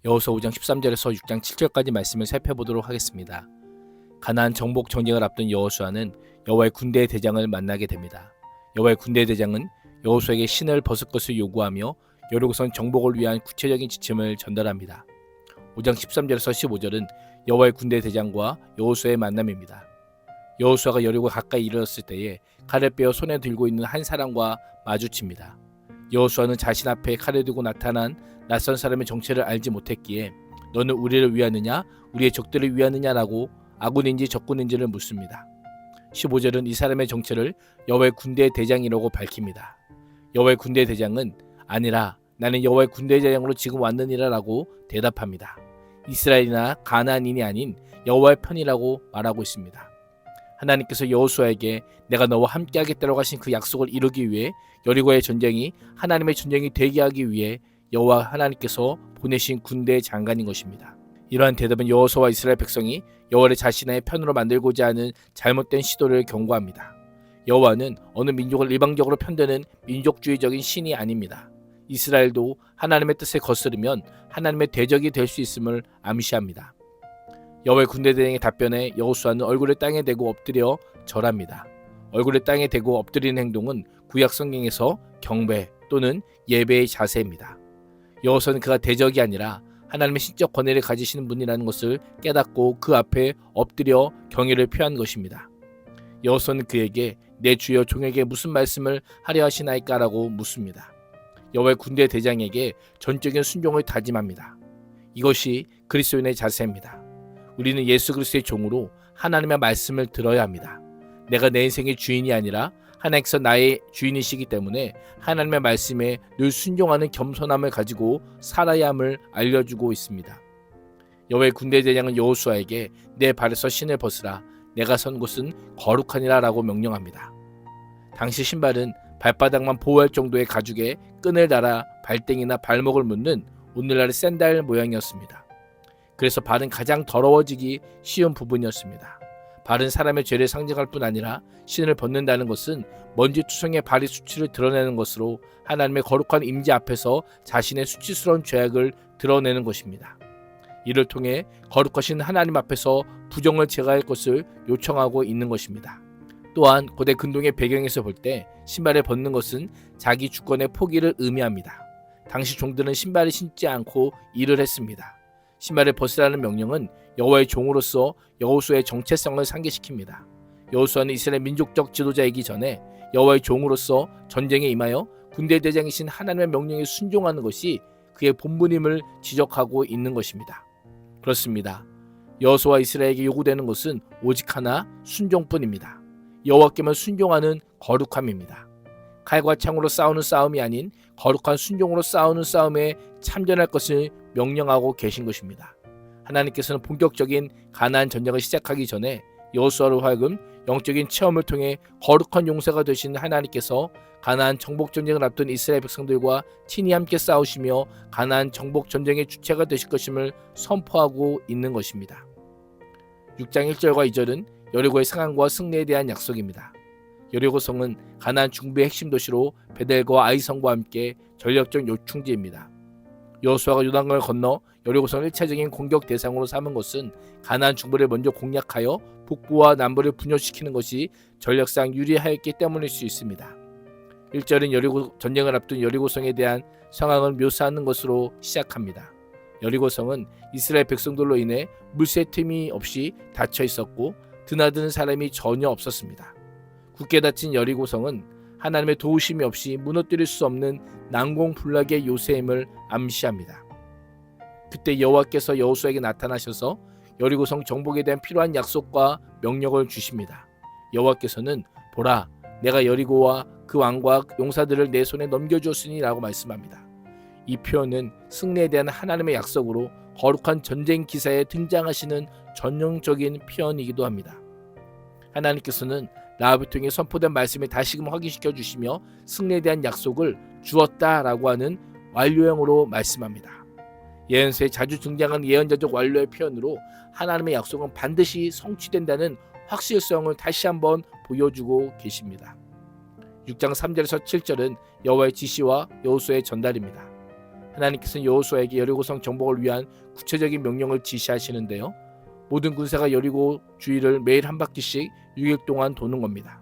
여호수아 5장 13절에서 6장 7절까지 말씀을 살펴보도록 하겠습니다. 가나안 정복 전쟁을 앞둔 여호수아는 여호와의 군대의 대장을 만나게 됩니다. 여호와의 군대의 대장은 여호수아에게 신을 벗을 것을 요구하며 여리고성 정복을 위한 구체적인 지침을 전달합니다. 5장 13절에서 15절은 여호와의 군대 대장과 여호수아의 만남입니다. 여호수아가 여리고 가까이 이르렀을 때에 칼을 빼어 손에 들고 있는 한 사람과 마주칩니다. 여호수아는 자신 앞에 칼을 들고 나타난 낯선 사람의 정체를 알지 못했기에 너는 우리를 위하느냐 우리의 적들을 위하느냐라고 아군인지 적군인지를 묻습니다. 15절은 이 사람의 정체를 여호와의 군대의 대장이라고 밝힙니다. 여호와의 군대의 대장은 아니라 나는 여호와의 군대의 대장으로 지금 왔느니라 라고 대답합니다. 이스라엘이나 가나안인이 아닌 여호와의 편이라고 말하고 있습니다. 하나님께서 여호수아에게 내가 너와 함께 하겠다고 하신 그 약속을 이루기 위해 여리고의 전쟁이 하나님의 전쟁이 되게 하기 위해 여호와 하나님께서 보내신 군대의 장관인 것입니다. 이러한 대답은 여호수아와 이스라엘 백성이 여호와를 자신의 편으로 만들고자 하는 잘못된 시도를 경고합니다. 여호와는 어느 민족을 일방적으로 편드는 민족주의적인 신이 아닙니다. 이스라엘도 하나님의 뜻을 거스르면 하나님의 대적이 될 수 있음을 암시합니다. 여호와의 군대 대장의 답변에 여호수아는 얼굴을 땅에 대고 엎드려 절합니다. 얼굴을 땅에 대고 엎드리는 행동은 구약 성경에서 경배 또는 예배의 자세입니다. 여호수아는 그가 대적이 아니라 하나님의 신적 권위를 가지시는 분이라는 것을 깨닫고 그 앞에 엎드려 경의를 표한 것입니다. 여호수아는 그에게 내 주여 종에게 무슨 말씀을 하려 하시나이까라고 묻습니다. 여호와의 군대 대장에게 전적인 순종을 다짐합니다. 이것이 그리스도인의 자세입니다. 우리는 예수 그리스도의 종으로 하나님의 말씀을 들어야 합니다. 내가 내 인생의 주인이 아니라 하나님께서 나의 주인이시기 때문에 하나님의 말씀에 늘 순종하는 겸손함을 가지고 살아야 함을 알려주고 있습니다. 여호와의 군대 대장은 여호수아에게 내 발에서 신을 벗으라 내가 선 곳은 거룩하니라 라고 명령합니다. 당시 신발은 발바닥만 보호할 정도의 가죽에 끈을 달아 발등이나 발목을 묶는 오늘날의 샌들 모양이었습니다. 그래서 발은 가장 더러워지기 쉬운 부분이었습니다. 발은 사람의 죄를 상징할 뿐 아니라 신을 벗는다는 것은 먼지투성의 발의 수치를 드러내는 것으로 하나님의 거룩한 임재 앞에서 자신의 수치스러운 죄악을 드러내는 것입니다. 이를 통해 거룩하신 하나님 앞에서 부정을 제거할 것을 요청하고 있는 것입니다. 또한 고대 근동의 배경에서 볼 때 신발을 벗는 것은 자기 주권의 포기를 의미합니다. 당시 종들은 신발을 신지 않고 일을 했습니다. 신발을 벗으라는 명령은 여호와의 종으로서 여호수아의 정체성을 상기시킵니다. 여호수아는 이스라엘 민족적 지도자이기 전에 여호와의 종으로서 전쟁에 임하여 군대 대장이신 하나님의 명령에 순종하는 것이 그의 본분임을 지적하고 있는 것입니다. 그렇습니다. 여호수아와 이스라엘에게 요구되는 것은 오직 하나 순종뿐입니다. 여호와께만 순종하는 거룩함입니다. 칼과 창으로 싸우는 싸움이 아닌 거룩한 순종으로 싸우는 싸움에 참전할 것을 명령하고 계신 것입니다. 하나님께서는 본격적인 가나안 전쟁을 시작하기 전에 여호수아로 하여금 영적인 체험을 통해 거룩한 용사가 되신 하나님께서 가나안 정복 전쟁을 앞둔 이스라엘 백성들과 친히 함께 싸우시며 가나안 정복 전쟁의 주체가 되실 것임을 선포하고 있는 것입니다. 6장 1절과 2절은 여리고의 상황과 승리에 대한 약속입니다. 여리고성은 가나안 중부의 핵심 도시로 베델과 아이성과 함께 전력적 요충지입니다. 여호수아가 요단강을 건너 여리고성을 1차적인 공격 대상으로 삼은 것은 가나안 중부를 먼저 공략하여 북부와 남부를 분열시키는 것이 전력상 유리하였기 때문일 수 있습니다. 1절은 여리고 전쟁을 앞둔 여리고성에 대한 상황을 묘사하는 것으로 시작합니다. 여리고성은 이스라엘 백성들로 인해 물새 틈이 없이 닫혀 있었고 드나드는 사람이 전혀 없었습니다. 굳게 닫힌 여리고성은 하나님의 도우심이 없이 무너뜨릴 수 없는 난공불락의 요새임을 암시합니다. 그때 여호와께서 여호수아에게 나타나셔서 여리고성 정복에 대한 필요한 약속과 명령을 주십니다. 여호와께서는 보라 내가 여리고와 그 왕과 용사들을 내 손에 넘겨주었으니 라고 말씀합니다. 이 표현은 승리에 대한 하나님의 약속으로 거룩한 전쟁 기사에 등장하시는 전형적인 표현이기도 합니다. 하나님께서는 라합을 통해 선포된 말씀을 다시금 확인시켜 주시며 승리에 대한 약속을 주었다라고 하는 완료형으로 말씀합니다. 예언서에 자주 등장하는 예언자적 완료의 표현으로 하나님의 약속은 반드시 성취된다는 확실성을 다시 한번 보여주고 계십니다. 6장 3절에서 7절은 여호와의 지시와 여호수아의 전달입니다. 하나님께서는 여호수아에게 여리고성 정복을 위한 구체적인 명령을 지시하시는데요. 모든 군사가 여리고 주위를 매일 한 바퀴씩 6일 동안 도는 겁니다.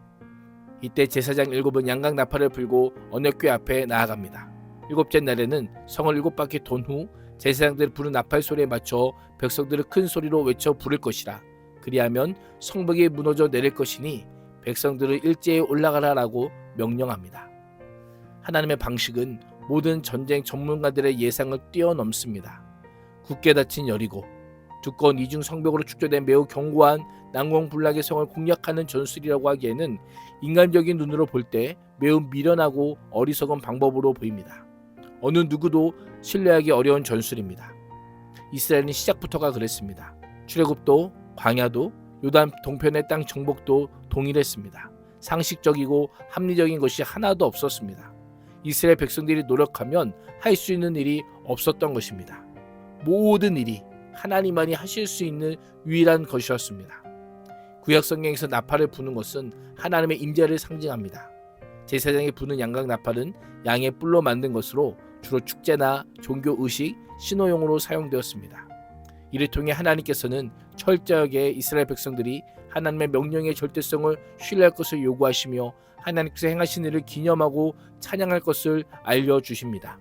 이때 제사장 7은 양각 나팔을 불고 언약궤 앞에 나아갑니다. 7째 날에는 성을 7바퀴 돈 후 제사장들이 부는 나팔 소리에 맞춰 백성들을 큰 소리로 외쳐 부를 것이라. 그리하면 성벽이 무너져 내릴 것이니 백성들을 일제히 올라가라라고 명령합니다. 하나님의 방식은 모든 전쟁 전문가들의 예상을 뛰어넘습니다. 굳게 닫힌 여리고, 두꺼운 이중 성벽으로 축조된 매우 견고한 난공불락의 성을 공략하는 전술이라고 하기에는 인간적인 눈으로 볼 때 매우 미련하고 어리석은 방법으로 보입니다. 어느 누구도 신뢰하기 어려운 전술입니다. 이스라엘은 시작부터가 그랬습니다. 출애굽도, 광야도, 요단 동편의 땅 정복도 동일했습니다. 상식적이고 합리적인 것이 하나도 없었습니다. 이스라엘 백성들이 노력하면 할 수 있는 일이 없었던 것입니다. 모든 일이 하나님만이 하실 수 있는 유일한 것이었습니다. 구약 성경에서 나팔을 부는 것은 하나님의 임재를 상징합니다. 제사장이 부는 양각 나팔은 양의 뿔로 만든 것으로 주로 축제나 종교 의식, 신호용으로 사용되었습니다. 이를 통해 하나님께서는 철저하게 이스라엘 백성들이 하나님의 명령의 절대성을 신뢰할 것을 요구하시며 하나님께서 행하신 일을 기념하고 찬양할 것을 알려주십니다.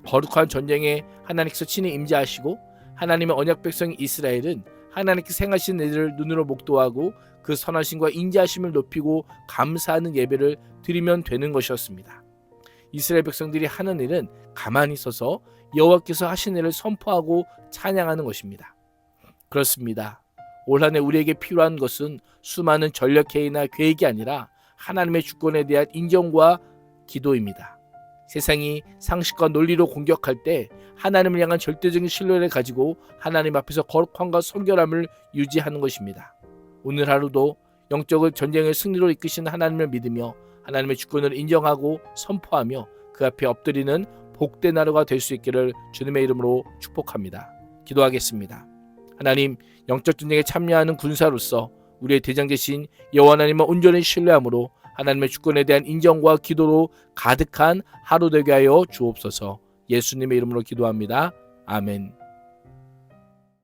거룩한 전쟁에 하나님께서 친히 임재하시고 하나님의 언약 백성 이스라엘은 하나님께서 행하신 일을 눈으로 목도하고 그 선하심과 인자하심을 높이고 감사하는 예배를 드리면 되는 것이었습니다. 이스라엘 백성들이 하는 일은 가만히 서서 여호와께서 하신 일을 선포하고 찬양하는 것입니다. 그렇습니다. 올 한 해 우리에게 필요한 것은 수많은 전력회의나 계획이 아니라 하나님의 주권에 대한 인정과 기도입니다. 세상이 상식과 논리로 공격할 때 하나님을 향한 절대적인 신뢰를 가지고 하나님 앞에서 거룩함과 성결함을 유지하는 것입니다. 오늘 하루도 영적 전쟁의 승리로 이끄시는 하나님을 믿으며 하나님의 주권을 인정하고 선포하며 그 앞에 엎드리는 복된 하루가 될 수 있기를 주님의 이름으로 축복합니다. 기도하겠습니다. 하나님, 영적 전쟁에 참여하는 군사로서 우리의 대장 되신 여호와 하나님을 온전히 신뢰함으로 하나님의 주권에 대한 인정과 기도로 가득한 하루 되게 하여 주옵소서. 예수님의 이름으로 기도합니다. 아멘.